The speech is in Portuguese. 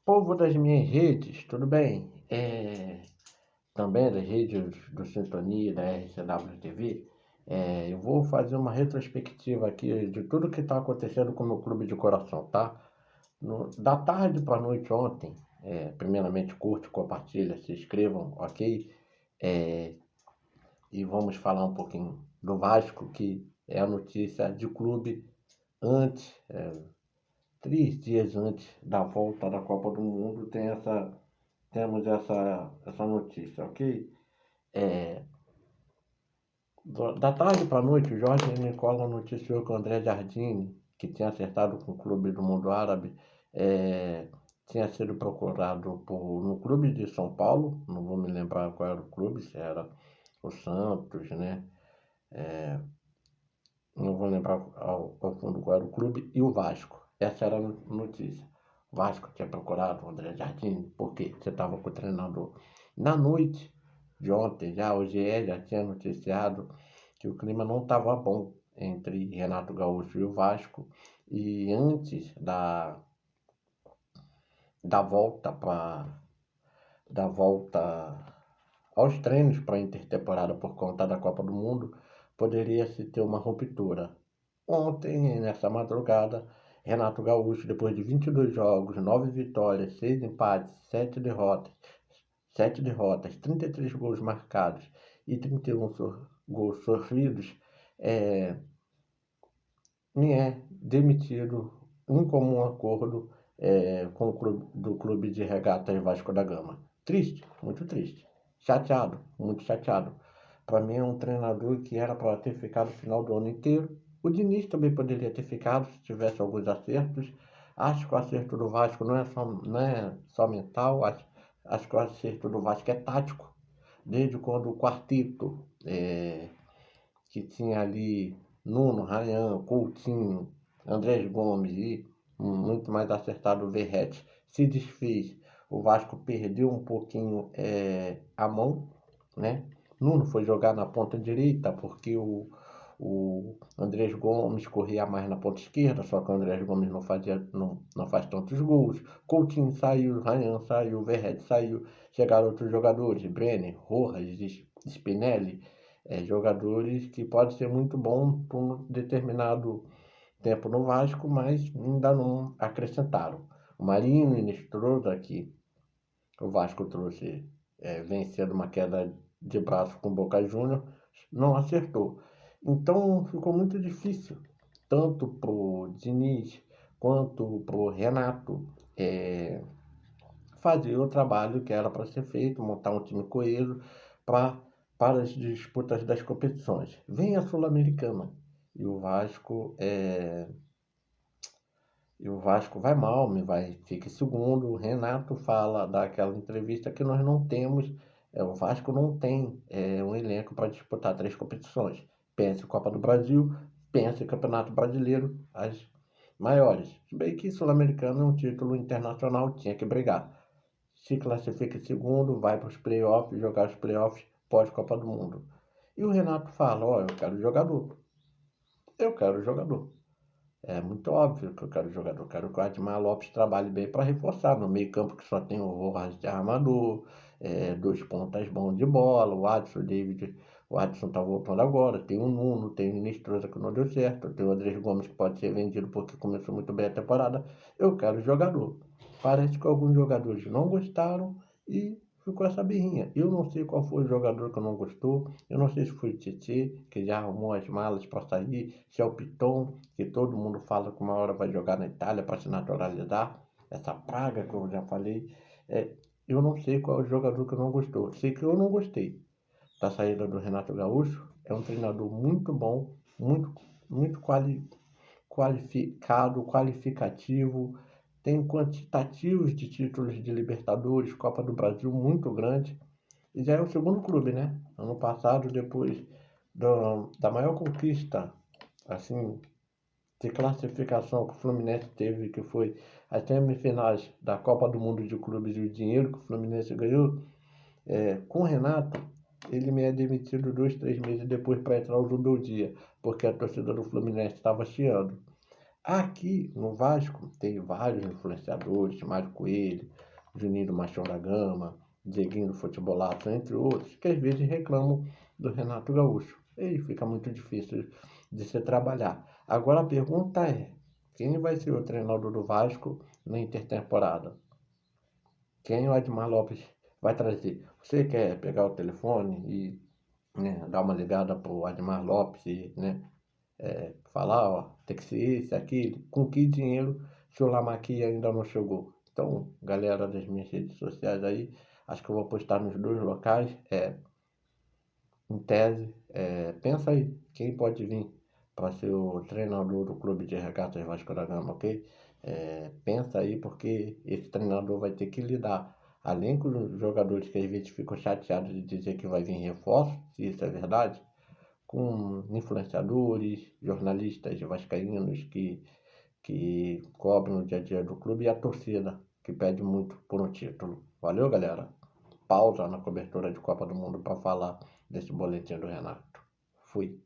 Povo das minhas redes, tudo bem? Também das redes do Sintonia, da RCW TV, eu vou fazer uma retrospectiva aqui de tudo que está acontecendo com o meu clube de coração, tá? Da tarde para a noite ontem, primeiramente curte, compartilha, se inscrevam, ok? É, e vamos falar um pouquinho do Vasco, que é a notícia de clube antes, 3 dias antes da volta da Copa do Mundo, temos essa notícia, ok? É, da tarde para a noite, o Jorge Nicola noticiou que o André Jardine, que tinha acertado com o clube do mundo árabe, tinha sido procurado no clube de São Paulo, não vou me lembrar qual era o clube, se era o Santos, né? Não vou lembrar ao fundo qual era o clube, e o Vasco. Essa era a notícia. O Vasco tinha procurado o André Jardim, porque você estava com o treinador. Na noite de ontem, já o GE já tinha noticiado que o clima não estava bom entre Renato Gaúcho e o Vasco. E antes da volta da volta aos treinos para a intertemporada por conta da Copa do Mundo, poderia se ter uma ruptura. Ontem, nessa madrugada, Renato Gaúcho, depois de 22 jogos, 9 vitórias, 6 empates, 7 derrotas, 33 gols marcados e 31 gols sofridos, é demitido em comum acordo com do Clube de Regatas Vasco da Gama. Triste, muito triste. Chateado, muito chateado. Para mim é um treinador que era para ter ficado o final do ano inteiro. O Diniz também poderia ter ficado se tivesse alguns acertos. Acho que o acerto do Vasco não é só mental, acho que o acerto do Vasco é tático. Desde quando o quarteto, que tinha ali Nuno, Ryan, Coutinho, Andrés Gomes e muito mais acertado o Verratti, se desfez. O Vasco perdeu um pouquinho a mão, né? Nuno foi jogar na ponta direita porque o Andrés Gomes corria mais na ponta esquerda, só que o Andrés Gomes não faz tantos gols. Coutinho saiu, Ryan saiu, Verratti saiu, chegaram outros jogadores, Brenner, Rojas, Spinelli, jogadores que podem ser muito bons por um determinado tempo no Vasco, mas ainda não acrescentaram. O Marinho e Nestrosa, que o Vasco trouxe vencendo uma queda de braço com o Boca Juniors, não acertou. Então ficou muito difícil, tanto para o Diniz quanto para o Renato, fazer o trabalho que era para ser feito, montar um time coeso para para as disputas das competições. Vem a Sul-Americana e o Vasco vai mal, fica em segundo. O Renato dá aquela entrevista que nós não temos, o Vasco não tem um elenco para disputar 3 competições. Pensa em Copa do Brasil, pensa em Campeonato Brasileiro, as maiores. Se bem que Sul-Americano é um título internacional, tinha que brigar. Se classifica em segundo, vai para os playoffs, jogar os playoffs pós-Copa do Mundo. E o Renato fala, eu quero jogador. Eu quero jogador. É muito óbvio que eu quero jogador. Eu quero que o Admar Lopes trabalhe bem para reforçar. No meio campo que só tem o Rojas de armador, 2 pontas bons de bola, o Adson, o David. O Adson tá voltando agora. Tem o Nuno, tem o Nestrosa que não deu certo. Tem o Andrés Gomes que pode ser vendido porque começou muito bem a temporada. Eu quero jogador. Parece que alguns jogadores não gostaram e ficou essa birrinha. Eu não sei qual foi o jogador que não gostou. Eu não sei se foi o Tietê, que já arrumou as malas para sair, se é o Piton, que todo mundo fala que uma hora vai jogar na Itália para se naturalizar. Essa praga que eu já falei. Eu não sei qual é o jogador que não gostou. Sei que eu não gostei da saída do Renato Gaúcho. É um treinador muito bom, muito, muito qualificado, qualificativo, tem quantitativos de títulos de Libertadores, Copa do Brasil muito grande. E já é o segundo clube, né? Ano passado, depois da maior conquista, assim, de classificação que o Fluminense teve, que foi as semifinais da Copa do Mundo de Clubes e o dinheiro que o Fluminense ganhou, com o Renato, ele me é demitido 2, 3 meses depois para entrar o Rebeldia, porque a torcida do Fluminense estava chiando. Aqui no Vasco tem vários influenciadores, Mário Coelho, Juninho do Machão da Gama, Dieguinho do Futebolaço, entre outros, que às vezes reclamam do Renato Gaúcho. E fica muito difícil de se trabalhar. Agora a pergunta é, quem vai ser o treinador do Vasco na intertemporada? Quem o Admar Lopes vai trazer? Você quer pegar o telefone e, né, dar uma ligada pro Admar Lopes e, né, falar, ó, tem que ser esse, aquele, com que dinheiro se o Lamaqui ainda não chegou? Então, galera das minhas redes sociais aí, acho que eu vou postar nos dois locais, em tese, pensa aí, quem pode vir para ser o treinador do Clube de Regatas Vasco da Gama, ok? Pensa aí, porque esse treinador vai ter que lidar, além com os jogadores que às vezes ficam chateados de dizer que vai vir reforço, se isso é verdade, com influenciadores, jornalistas vascaínos que cobrem o dia a dia do clube e a torcida, que pede muito por um título. Valeu, galera. Pausa na cobertura de Copa do Mundo para falar desse boletim do Renato. Fui.